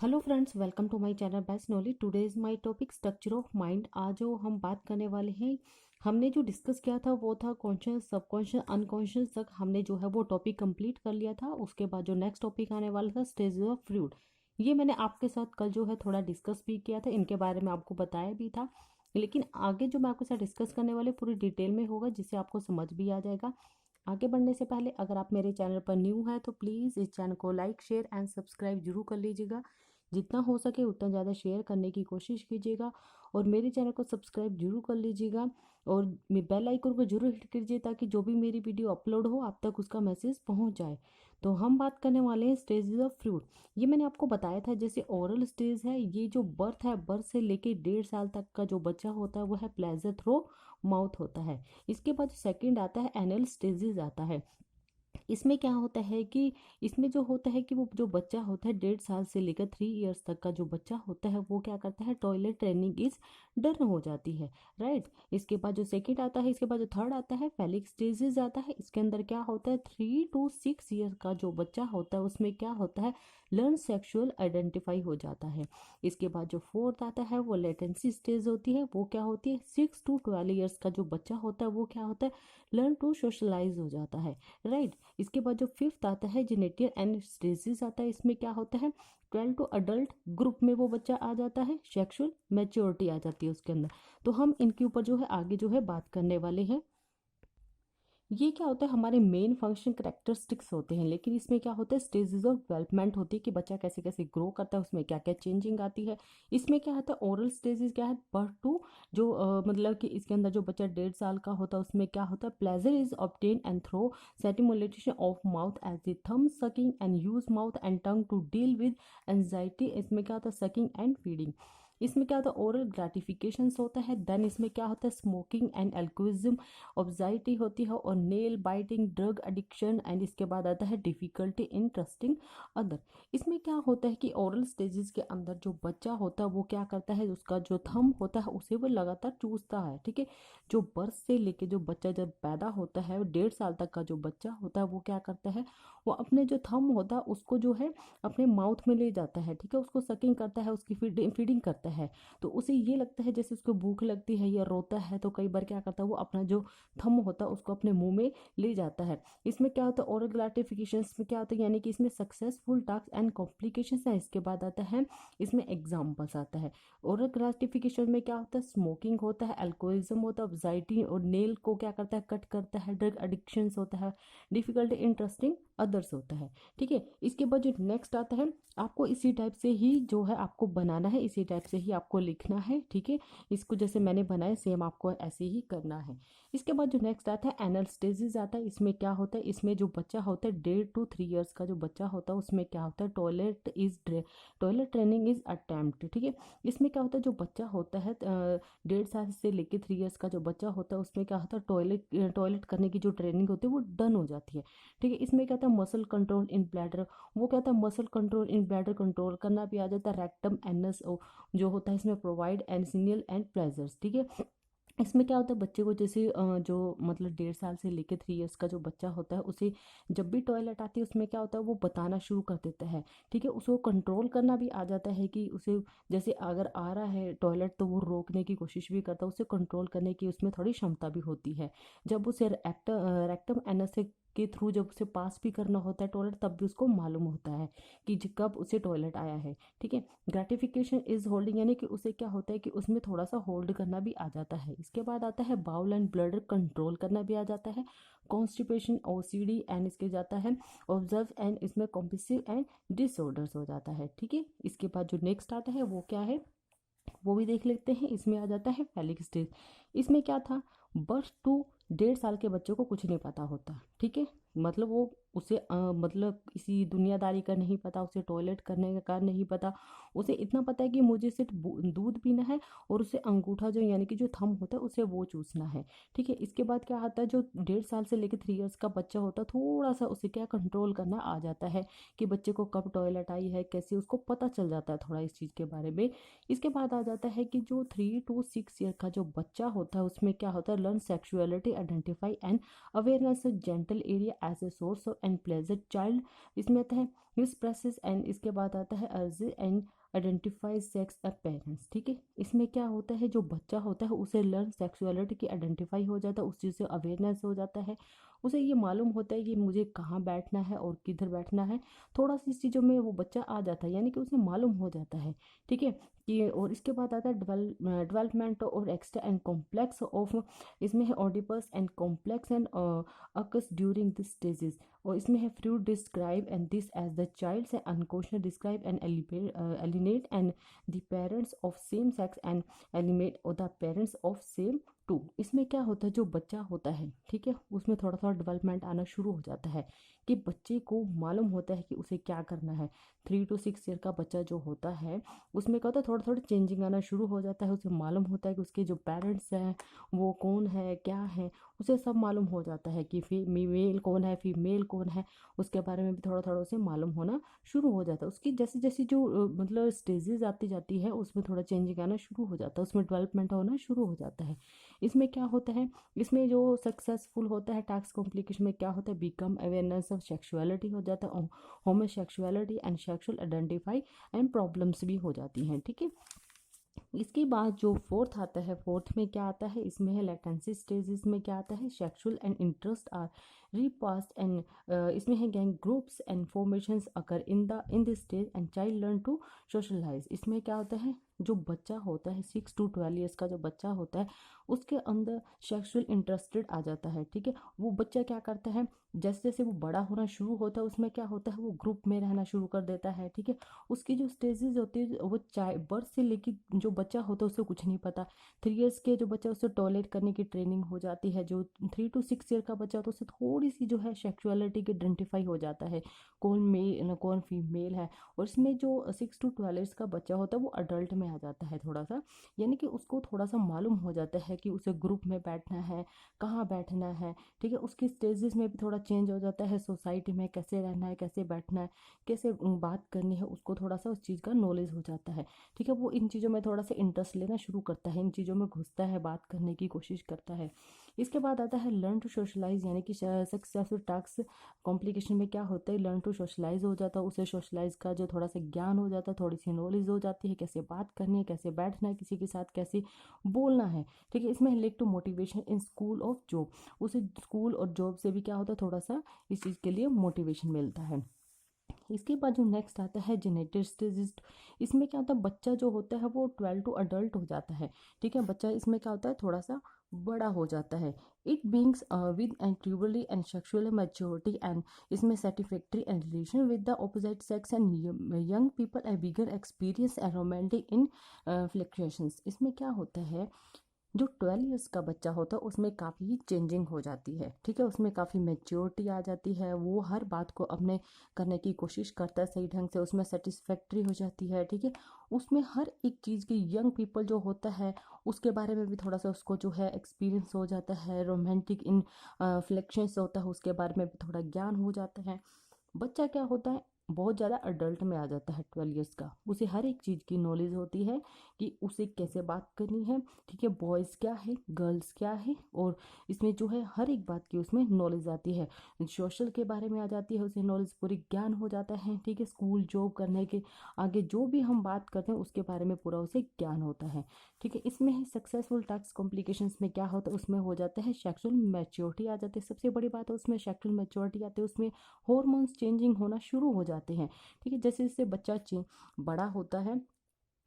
Hello friends, welcome to my channel best knowledge. Today is my topic structure of mind. आज जो हम बात करने वाले हैं, हमने जो डिस्कस किया था वो था कॉन्शियस, सबकॉन्शियस, अनकॉन्शियस तक हमने जो है वो टॉपिक कंप्लीट कर लिया था। उसके बाद जो नेक्स्ट टॉपिक आने वाला था स्टेजेस ऑफ फ्लूइड, ये मैंने आपके साथ कल जो है थोड़ा डिस्कस भी किया था, इनके बारे में आपको बताया भी था। लेकिन आगे जो मैं आपके साथ डिस्कस करने वाले पूरी डिटेल में होगा, जिससे आपको समझ भी आ जाएगा। आगे बढ़ने से पहले अगर आप मेरे चैनल पर न्यू है तो प्लीज़ इस चैनल को लाइक शेयर एंड सब्सक्राइब जरूर कर लीजिएगा। जितना हो सके उतना ज़्यादा शेयर करने की कोशिश कीजिएगा और मेरे चैनल को सब्सक्राइब जरूर कर लीजिएगा और बेल आइकन को जरूर हिट कीजिए ताकि जो भी मेरी वीडियो अपलोड हो आप तक उसका मैसेज पहुंच जाए। तो हम बात करने वाले हैं स्टेजेस ऑफ फ्लूइड। ये मैंने आपको बताया था, जैसे ओरल स्टेज है, ये जो बर्थ है, बर्थ से लेके 1.5 साल तक का जो बच्चा होता है वो है प्लेजर थ्रो माउथ होता है। इसके बाद सेकंड आता है एनल स्टेजेस आता है। इसमें क्या होता है कि इसमें जो होता है कि वो जो बच्चा होता है 1.5 साल से लेकर 3 इयर्स तक का जो बच्चा होता है वो क्या करता है, टॉयलेट ट्रेनिंग इज डन हो जाती है। राइट। इसके बाद जो सेकंड आता है, इसके बाद जो थर्ड आता है फेलिक स्टेजेस आता है। इसके अंदर क्या होता है, 3 to 6 ईयर का जो बच्चा होता है उसमें क्या होता है, लर्न सेक्सुअल आइडेंटिफाई हो जाता है। इसके बाद जो फोर्थ आता है वो लेटेंसी स्टेज होती है। वो क्या होती है, 6 to 12 ईयर्स का जो बच्चा होता है वो क्या होता है, लर्न टू सोशलाइज हो जाता है। राइट। इसके बाद जो फिफ्थ आता है जेनेटियल एनेस्थेसिस आता है। इसमें क्या होता है, 12 to अडल्ट ग्रुप में वो बच्चा आ जाता है, सेक्सुअल मैच्योरिटी आ जाती है उसके अंदर। तो हम इनके ऊपर जो है आगे जो है बात करने वाले हैं। ये क्या होता है, हमारे मेन फंक्शन करेक्टरिस्टिक्स होते हैं, लेकिन इसमें क्या होता है, स्टेजेस ऑफ डेवलपमेंट होती है कि बच्चा कैसे कैसे ग्रो करता है, उसमें क्या क्या चेंजिंग आती है। इसमें क्या होता है, ओरल स्टेजेस क्या है, बर्थ टू जो मतलब कि इसके अंदर जो बच्चा 1.5 साल का होता है उसमें क्या होता है, pleasure is obtain and through stimulation of mouth as the thumb sucking and use mouth and tongue to deal with anxiety. इसमें क्या होता है, सकिंग एंड फीडिंग। इसमें क्या होता है, ओरल ग्रेटिफिकेशंस होता है। देन इसमें क्या होता है, स्मोकिंग एंड एल्कोहलिज्म, ऑब्जाइटी होती है और nail biting, drug addiction. And इसके बाद आता है डिफिकल्टी इन ट्रस्टिंग अदर। इसमें क्या होता है कि ओरल स्टेजेस के अंदर जो बच्चा होता है वो क्या करता है, उसका जो थंब होता है उसे वो लगातार चूसता है। ठीक है। जो बर्थ से लेके जो बच्चा जब पैदा होता है, 1.5 साल तक का जो बच्चा होता है वो क्या करता है, वो अपने जो थंब होता है उसको जो है अपने माउथ में ले जाता है। ठीक है। उसको सकिंग करता है, उसकी फीडिंग करता है। तो उसे ये लगता है जैसे उसको भूख लगती है या रोता है, तो कई बार क्या करता है वो अपना जो थंब होता है उसको अपने मुंह में ले जाता है। इसमें क्या होता है, ओरल ग्रेटिफिकेशन में क्या होता है, यानी कि इसमें सक्सेसफुल टास्क एंड कॉम्प्लिकेशंस है। इसके बाद आता है इसमें एग्जाम्पल्स आता है। ओरल ग्रेटिफिकेशन में क्या होता है, स्मोकिंग होता है, अल्कोहलिज्म होता है, एंजाइटी और नेल को क्या करता है, कट करता है, ड्रग एडिक्शन होता है, डिफिकल्टी इंटरेस्टिंग अदर्स होता है। ठीक है। इसके बाद जो नेक्स्ट आता है, आपको इसी टाइप से ही जो है आपको बनाना है, इसी टाइप से ही आपको लिखना है। ठीक है। इसको जैसे मैंने बनाया सेम आपको ऐसे ही करना है। इसके बाद जो नेक्स्ट आता है एनल स्टेजेस आता है। इसमें क्या होता है, इसमें जो बच्चा होता है 1.5 to 3 इयर्स का जो बच्चा होता है उसमें क्या होता है, टॉयलेट ट्रेनिंग इज अटेम्प्ट। ठीक है। इसमें क्या होता है, जो बच्चा होता है 1.5 साल से लेके 3 इयर्स का जो बच्चा होता है उसमें क्या होता है, टॉयलेट करने की जो ट्रेनिंग होती है वो डन हो जाती है। ठीक है। इसमें क्या होता है, मसल कंट्रोल इन ब्लैडर, वो क्या होता है, मसल कंट्रोल इन ब्लैडर कंट्रोल करना भी आ जाता है। रेक्टम एनस जो होता है इसमें प्रोवाइड एनसिनियल एंड प्लेजर्स। ठीक है। इसमें क्या होता है, बच्चे को जैसे जो मतलब 1.5 साल से लेके 3 इयर्स का जो बच्चा होता है उसे जब भी टॉयलेट आती है उसमें क्या होता है वो बताना शुरू कर देता है। ठीक है। उसको कंट्रोल करना भी आ जाता है कि उसे जैसे अगर आ रहा है टॉयलेट तो वो रोकने की कोशिश भी करता है, उसे कंट्रोल करने की उसमें थोड़ी क्षमता भी होती है। जब उसे रेक्टम एनस के थ्रू जब उसे पास भी करना होता है टॉयलेट, तब भी उसको मालूम होता है कि कब उसे टॉयलेट आया है। ठीक है। ग्रेटिफिकेशन इज होल्डिंग, यानी कि उसे क्या होता है कि उसमें थोड़ा सा होल्ड करना भी आ जाता है। इसके बाद आता है बाउल एंड ब्लडर कंट्रोल करना भी आ जाता है। कॉन्स्टिपेशन, ओसीडी एंड इसके जाता है ऑब्जर्व एंड इसमें कॉम्पिसिव एंड डिसऑर्डर्स हो जाता है। ठीक है। इसके बाद जो नेक्स्ट आता है वो क्या है, वो भी देख लेते हैं। इसमें आ जाता है फेलिक स्टेज। इसमें क्या था, बर्थ टू 1.5 साल के बच्चों को कुछ नहीं पता होता। ठीक है। मतलब वो उसे मतलब किसी दुनियादारी का नहीं पता, उसे टॉयलेट करने का नहीं पता। उसे इतना पता है कि मुझे सिर्फ दूध पीना है और उसे अंगूठा जो यानी कि जो थंब होता है उसे वो चूसना है। ठीक है। इसके बाद क्या आता है, जो 1.5 साल से लेकर 3 इयर्स का बच्चा होता है थोड़ा सा उसे क्या कंट्रोल करना आ जाता है कि बच्चे को कब टॉयलेट आई है, कैसे, उसको पता चल जाता है थोड़ा इस चीज़ के बारे में। इसके बाद आ जाता है कि जो 3 to 6 ईयर का जो बच्चा होता है उसमें क्या होता है, learn sexuality, identify and awareness gentle area as a source of and pleasure child. इसमें आता है दिस प्रोसेस एंड इसके बाद आता है अर्ज and identify sex a parents. ठीक है, इसमें क्या होता है, जो बच्चा होता है उसे लर्न सेक्सुअलिटी की आइडेंटिफाई हो जाता है, उस चीज़ से अवेयरनेस हो जाता है, उसे ये मालूम होता है कि मुझे कहाँ बैठना है और किधर बैठना है। थोड़ा सी इस चीज़ों में वो बच्चा आ जाता है, यानी कि उसे मालूम हो जाता है। ठीक है, कि और इसके बाद आता है डेवलपमेंट और एक्स्ट्रा एंड कॉम्प्लेक्स ऑफ, इसमें है Oedipus and complex and occurs during this stages. और इसमें है Freud describe and this as the child say unquestion describe and alienate and the parents of same sex and eliminate और the parents of same too. इसमें क्या होता है, जो बच्चा होता है, ठीक है, उसमें थोड़ा थोड़ा डेवलपमेंट आना शुरू हो जाता है कि बच्चे को मालूम होता है कि उसे क्या करना है। 3 to 6 ईयर का बच्चा जो होता है उसमें क्या होता है, थोड़ा थोड़ा चेंजिंग आना शुरू हो जाता है। उसे मालूम होता है कि उसके जो पेरेंट्स हैं वो कौन है, क्या है, उसे सब मालूम हो जाता है कि मेल कौन है, फीमेल कौन है, उसके बारे में भी थोड़ा थोड़ा उसे मालूम होना शुरू हो जाता है। उसकी जैसे जैसे जो मतलब स्टेजेस आती जाती है उसमें थोड़ा चेंजिंग आना शुरू हो जाता है, उसमें डेवलपमेंट होना शुरू हो जाता है। इसमें क्या होता है, इसमें जो सक्सेसफुल होता है टास्क कॉम्प्लिकेशन में क्या होता है, बिकम अवेयरनेस ऑफ सेक्सुअलिटी हो जाता है, homosexuality and sexual identify and problems भी हो जाती हैं। ठीक है, इसके बाद जो फोर्थ आता है, फोर्थ में क्या आता है, इसमें है लेटेंसी स्टेज। इसमें क्या आता है, sexual and interest are repressed and इसमें है gang groups and formations occur in this stage and child learn to socialize. इसमें क्या होता है, जो बच्चा होता है 6 to 12 ईयर्स का जो बच्चा होता है उसके अंदर सेक्सुअल इंटरेस्टेड आ जाता है। ठीक है, वो बच्चा क्या करता है, जैसे जैसे वो बड़ा होना शुरू होता है उसमें क्या होता है, वो ग्रुप में रहना शुरू कर देता है। ठीक है, उसकी जो स्टेजेस होती है वो चाहे बर्थ से लेके, जो बच्चा होता है उसे कुछ नहीं पता। 3 ईयर्स के जो बच्चा उसे टॉयलेट करने की ट्रेनिंग हो जाती है। जो 3 to 6 ईयर का बच्चा होता है उसे थोड़ी सी जो है सेक्सुअलिटी की आइडेंटिफाई हो जाता है, कौन मेल कौन फीमेल है। और इसमें जो 6 to 12 ईयर्स का बच्चा होता है वो अडल्ट में आ जाता है थोड़ा सा, यानी कि उसको थोड़ा सा मालूम हो जाता है कि उसे ग्रुप में बैठना है, कहाँ बैठना है। ठीक है, उसकी स्टेजेस में भी थोड़ा चेंज हो जाता है, सोसाइटी में कैसे रहना है, कैसे बैठना है, कैसे बात करनी है, उसको थोड़ा सा उस चीज़ का नॉलेज हो जाता है। ठीक है, वो इन चीज़ों में थोड़ा सा इंटरेस्ट लेना शुरू करता है, इन चीज़ों में घुसता है, बात करने की कोशिश करता है। इसके बाद आता है लर्न टू सोशलाइज, यानी कि सक्सेसफुल टास्क कॉम्प्लिकेशन में क्या होता है, लर्न टू सोशलाइज हो जाता है, उसे सोशलाइज का जो थोड़ा सा ज्ञान हो जाता है, थोड़ी सी नॉलेज हो जाती है, कैसे बात करनी है, कैसे बैठना है, किसी के साथ कैसे बोलना है। ठीक है, इसमें led to motivation in school of job, उसे स्कूल और जॉब से भी क्या होता है, थोड़ा सा इस चीज़ के लिए मोटिवेशन मिलता है। इसके बाद जो नेक्स्ट आता है जेनेटिक स्टेजिस। इसमें क्या होता है, बच्चा जो होता है वो 12 टू अडल्ट हो जाता है। ठीक है, बच्चा इसमें क्या होता है, थोड़ा सा बड़ा हो जाता है। इट बींग्स विद एंड ट्यूबली एंड सेक्सुअल मैच्योरिटी एंड इसमें satisfactory and relation with the opposite sex and young people a bigger experience and romantic in fluctuations. इसमें क्या होता है, जो 12 ईयर्स का बच्चा होता है उसमें काफ़ी चेंजिंग हो जाती है। ठीक है, उसमें काफ़ी मेच्योरिटी आ जाती है, वो हर बात को अपने करने की कोशिश करता है सही ढंग से, उसमें सेटिस्फैक्ट्री हो जाती है। ठीक है, उसमें हर एक चीज़ की, यंग पीपल जो होता है उसके बारे में भी थोड़ा सा उसको जो है एक्सपीरियंस हो जाता है, रोमांटिक इन फ्लेक्शंस होता है उसके बारे में भी थोड़ा ज्ञान हो जाता है। बच्चा क्या होता है, बहुत ज़्यादा अडल्ट में आ जाता है 12 ईयर्स का, उसे हर एक चीज़ की नॉलेज होती है कि उसे कैसे बात करनी है। ठीक है, बॉयज़ क्या है, गर्ल्स क्या है, और इसमें जो है हर एक बात की उसमें नॉलेज आती है। सोशल के बारे में आ जाती है, उसे नॉलेज पूरी ज्ञान हो जाता है। ठीक है, स्कूल जॉब करने के आगे जो भी हम बात करते हैं उसके बारे में पूरा उसे ज्ञान होता है। ठीक है, इसमें है सक्सेसफुल टास्क कॉम्प्लिकेशंस में क्या होता है, उसमें हो जाता है सेक्सुअल मैच्योरिटी आ जाती है। सबसे बड़ी बात है उसमें सेक्सुअल मैच्योरिटी आती है, उसमें हॉर्मोन्स चेंजिंग होना शुरू हो जाते हैं। ठीक है, जैसे जैसे बच्चा बड़ा होता है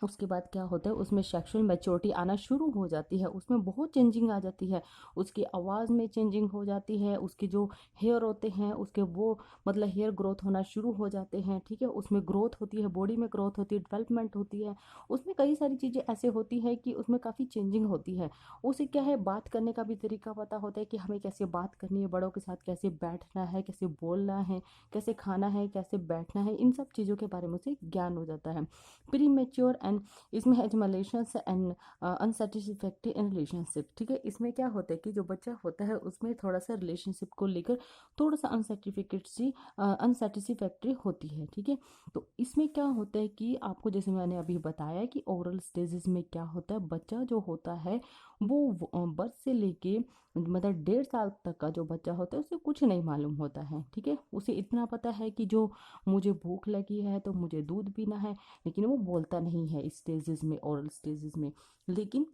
उसके बाद क्या होता है, उसमें सेक्सुअल मैच्योरिटी आना शुरू हो जाती है, उसमें बहुत चेंजिंग आ जाती है। उसकी आवाज़ में चेंजिंग हो जाती है, उसके जो हेयर होते हैं उसके वो मतलब हेयर ग्रोथ होना शुरू हो जाते हैं। ठीक है, उसमें ग्रोथ होती है, बॉडी में ग्रोथ होती है, डेवलपमेंट होती है। उसमें कई सारी चीज़ें ऐसे होती है कि उसमें काफ़ी चेंजिंग होती है। उसे क्या है, बात करने का भी तरीका पता होता है कि हमें कैसे बात करनी है, बड़ों के साथ कैसे बैठना है, कैसे बोलना है, कैसे खाना है, कैसे बैठना है, इन सब चीज़ों के बारे में उसे ज्ञान हो जाता है। प्री मेच्योर एंड देन इसमें है relations and unsatisfactory in relationship. ठीक है, इसमें क्या होता है कि जो बच्चा होता है उसमें थोड़ा सा रिलेशनशिप को लेकर थोड़ा सा अनसेटिस्फैक्ट्री होती है। ठीक है, तो इसमें क्या होता है कि आपको जैसे मैंने अभी बताया कि ओरल स्टेजेस में क्या होता है, बच्चा जो होता है वो बर्थ से लेके मतलब 1.5 साल तक का जो बच्चा होता है उसे कुछ नहीं मालूम होता है। ठीक है, उसे इतना पता है कि जो मुझे भूख लगी है तो मुझे दूध पीना है, लेकिन वो बोलता नहीं है इस स्टेजेस में, ओरल स्टेजेस में। लेकिन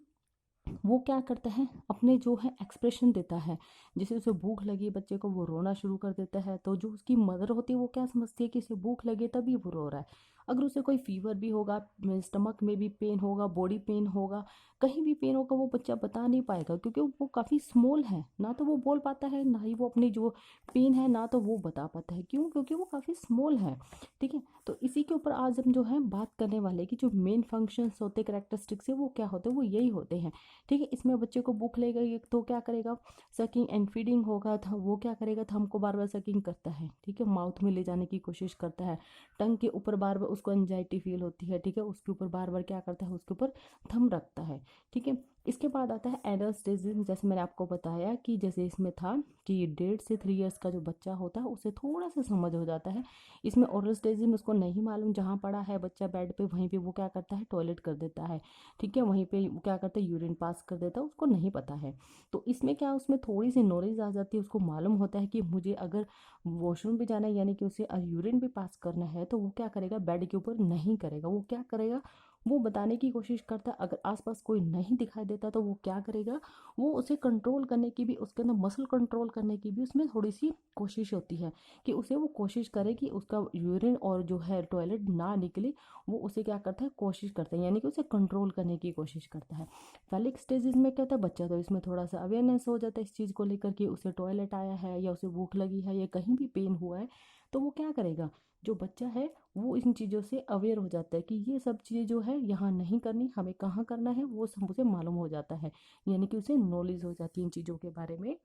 वो क्या करता है, अपने जो है एक्सप्रेशन देता है। जैसे उसे भूख लगी बच्चे को, वो रोना शुरू कर देता है, तो जो उसकी मदर होती है वो क्या समझती है कि उसे भूख लगे तभी वो रो रहा है। अगर उसे कोई फीवर भी होगा, स्टमक में भी पेन होगा, बॉडी पेन होगा, कहीं भी पेन होगा, वो बच्चा बता नहीं पाएगा क्योंकि वो काफ़ी स्मॉल है, ना तो वो बोल पाता है ना ही वो अपनी जो पेन है ना तो वो बता पाता है। क्यों? क्योंकि वो काफ़ी स्मॉल है। ठीक है, तो इसी के ऊपर आज हम जो है बात करने वाले कि जो मेन फंक्शंस होते, करेक्टरिस्टिक्स है, वो क्या होते हैं, वो यही होते हैं। ठीक है, इसमें बच्चे को भूख लगेगी तो क्या करेगा, सकिंग एंड फीडिंग होगा, था वो क्या करेगा, थंब को बार बार सकिंग करता है। ठीक है, माउथ में ले जाने की कोशिश करता है, टंग के ऊपर बार बार उसको एंजाइटी फील होती है। ठीक है, उसके ऊपर बार बार क्या करता है, उसके ऊपर थंब रखता है। ठीक है, इसके बाद आता है एडल्ट स्टेज। जैसे मैंने आपको बताया कि जैसे इसमें था कि 1.5 से 3 इयर्स का जो बच्चा होता है उसे थोड़ा सा समझ हो जाता है। इसमें ओरल स्टेज में उसको नहीं मालूम, जहाँ पड़ा है बच्चा बेड पे वहीं पे वो क्या करता है, टॉयलेट कर देता है। ठीक है, वहीं पे वो क्या करता है, यूरिन पास कर देता है, उसको नहीं पता है। तो इसमें क्या, उसमें थोड़ी सी नॉलेज आ जाती है, उसको मालूम होता है कि मुझे अगर वॉशरूम भी जाना है यानी कि उसे यूरिन भी पास करना है तो वो क्या करेगा, बेड के ऊपर नहीं करेगा। वो क्या करेगा, वो बताने की कोशिश करता है। अगर आसपास कोई नहीं दिखाई देता तो वो क्या करेगा, वो उसे कंट्रोल करने की भी, उसके अंदर मसल कंट्रोल करने की भी उसमें थोड़ी सी कोशिश होती है कि उसे वो कोशिश करे कि उसका यूरिन और जो है टॉयलेट ना निकले। वो उसे क्या करता है, कोशिश करता है, यानी कि उसे कंट्रोल करने की कोशिश करता है। फैलिक स्टेजेस में क्या होता है, बच्चा तो इसमें थोड़ा सा अवेयरनेस हो जाता है इस चीज़ को लेकर कि उसे टॉयलेट आया है या उसे भूख लगी है या कहीं भी पेन हुआ है। तो वो क्या करेगा, जो बच्चा है वो इन चीज़ों से अवेयर हो जाता है कि ये सब चीज़ें जो है यहाँ नहीं करनी, हमें कहाँ करना है, वो सब उसे मालूम हो जाता है। यानी कि उसे नॉलेज हो जाती है इन चीज़ों के बारे में।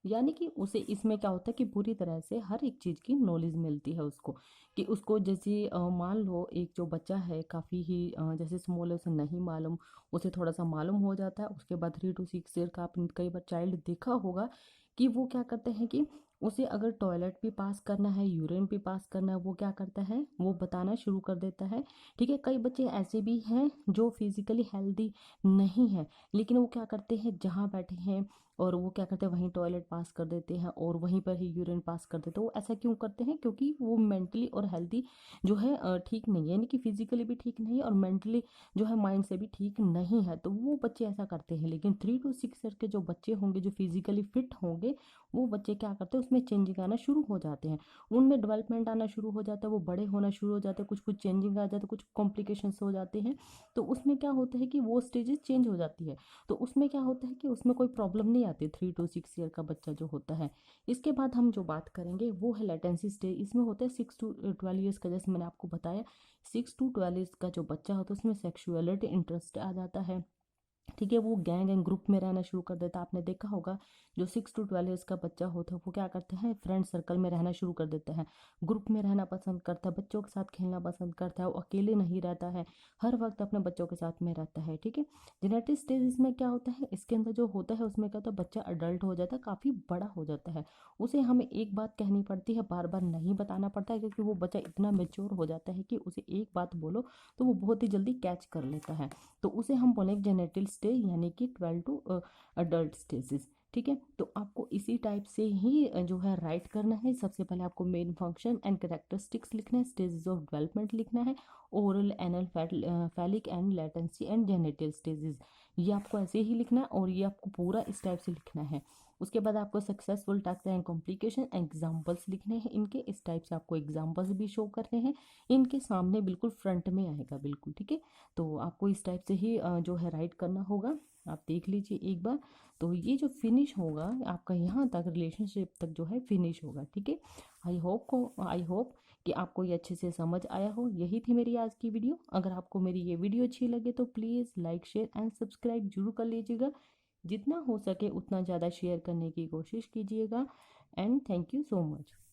यानी कि उसे इसमें क्या होता है कि पूरी तरह से हर एक चीज़ की नॉलेज मिलती है उसको। कि उसको जैसे मान लो एक जो बच्चा है काफ़ी ही जैसे स्मॉल है, उसे नहीं मालूम, उसे थोड़ा सा मालूम हो जाता है। उसके बाद 3 to 6 ईयर का आपने कई बार चाइल्ड देखा होगा कि वो क्या करते हैं कि उसे अगर टॉयलेट भी पास करना है, यूरिन भी पास करना है, वो क्या करता है, वो बताना शुरू कर देता है। ठीक है, कई बच्चे ऐसे भी हैं जो फिजिकली हेल्दी नहीं है, लेकिन वो क्या करते हैं, जहाँ बैठे हैं और वो क्या करते हैं वहीं टॉयलेट पास कर देते हैं और वहीं पर ही यूरिन पास कर देते हैं। वो ऐसा क्यों करते हैं, क्योंकि वो मेंटली और हेल्दी जो है ठीक नहीं है, यानी कि फिजिकली भी ठीक नहीं है और मेंटली जो है माइंड से भी ठीक नहीं है, तो वो बच्चे ऐसा करते हैं। लेकिन 3 to 6 ईयर के जो बच्चे होंगे, जो फिजिकली फिट होंगे, वो बच्चे क्या करते हैं, उसमें चेंजिंग आना शुरू हो जाते हैं, उनमें डेवलपमेंट आना शुरू हो जाता है, वो बड़े होना शुरू हो जाते हैं, कुछ कुछ चेंजिंग आ जाते हैं, कुछ कॉम्प्लिकेशंस हो जाते हैं। तो उसमें क्या होता है कि वो स्टेजेस चेंज हो जाती है। तो उसमें क्या होता है कि उसमें कोई प्रॉब्लम नहीं आती 3 to 6 ईयर का बच्चा जो होता है। इसके बाद हम जो बात करेंगे वो है लेटेंसी स्टेज। इसमें होता है 6 to 12 ईयर्स का, जैसे मैंने आपको बताया 6 to 12 ईयर्स का जो बच्चा होता है उसमें सेक्सुअलिटी इंटरेस्ट आ जाता है। ठीक है, वो गैंग एंड ग्रुप में रहना शुरू कर देता है। आपने देखा होगा जो 6 to 12 ईयर्स का बच्चा होता है वो क्या करता है, फ्रेंड सर्कल में रहना शुरू कर देता है, ग्रुप में रहना पसंद करता है, बच्चों के साथ खेलना पसंद करता है, वो अकेले नहीं रहता है, हर वक्त अपने बच्चों के साथ में रहता है। ठीक है, जेनेटिक स्टेज में क्या होता है, इसके अंदर जो होता है उसमें क्या होता है, बच्चा अडल्ट हो जाता है, काफ़ी बड़ा हो जाता है। उसे हमें एक बात कहनी पड़ती है, बार बार नहीं बताना पड़ता है, क्योंकि वो बच्चा इतना मेच्योर हो जाता है कि उसे एक बात बोलो तो वो बहुत ही जल्दी कैच कर लेता है। तो उसे हम बोलेंगे जेनेटिल स्टेज, यानी कि 12 to अडल्ट स्टेजेस। ठीक है, तो आपको इसी टाइप से ही जो है राइट करना है। सबसे पहले आपको मेन फंक्शन एंड करेक्टरिस्टिक्स लिखना है, स्टेजेस ऑफ डेवलपमेंट लिखना है, oral, anal, phallic and latency and genital stages, ये आपको ऐसे ही लिखना है और ये आपको पूरा इस टाइप से लिखना है। उसके बाद आपको successful task and complication examples लिखने हैं इनके, इस टाइप से आपको एग्जाम्पल्स भी शो करने हैं, इनके सामने बिल्कुल फ्रंट में आएगा बिल्कुल। ठीक है, तो आपको इस टाइप से ही जो है राइट करना होगा। आप देख लीजिए एक बार, तो ये जो फिनिश होगा आपका यहाँ तक, रिलेशनशिप तक जो है फिनिश होगा। ठीक है, आई होप कि आपको ये अच्छे से समझ आया हो। यही थी मेरी आज की वीडियो। अगर आपको मेरी ये वीडियो अच्छी लगे तो please like, share and subscribe जरूर कर लीजिएगा। जितना हो सके उतना ज़्यादा शेयर करने की कोशिश कीजिएगा। And thank you so much.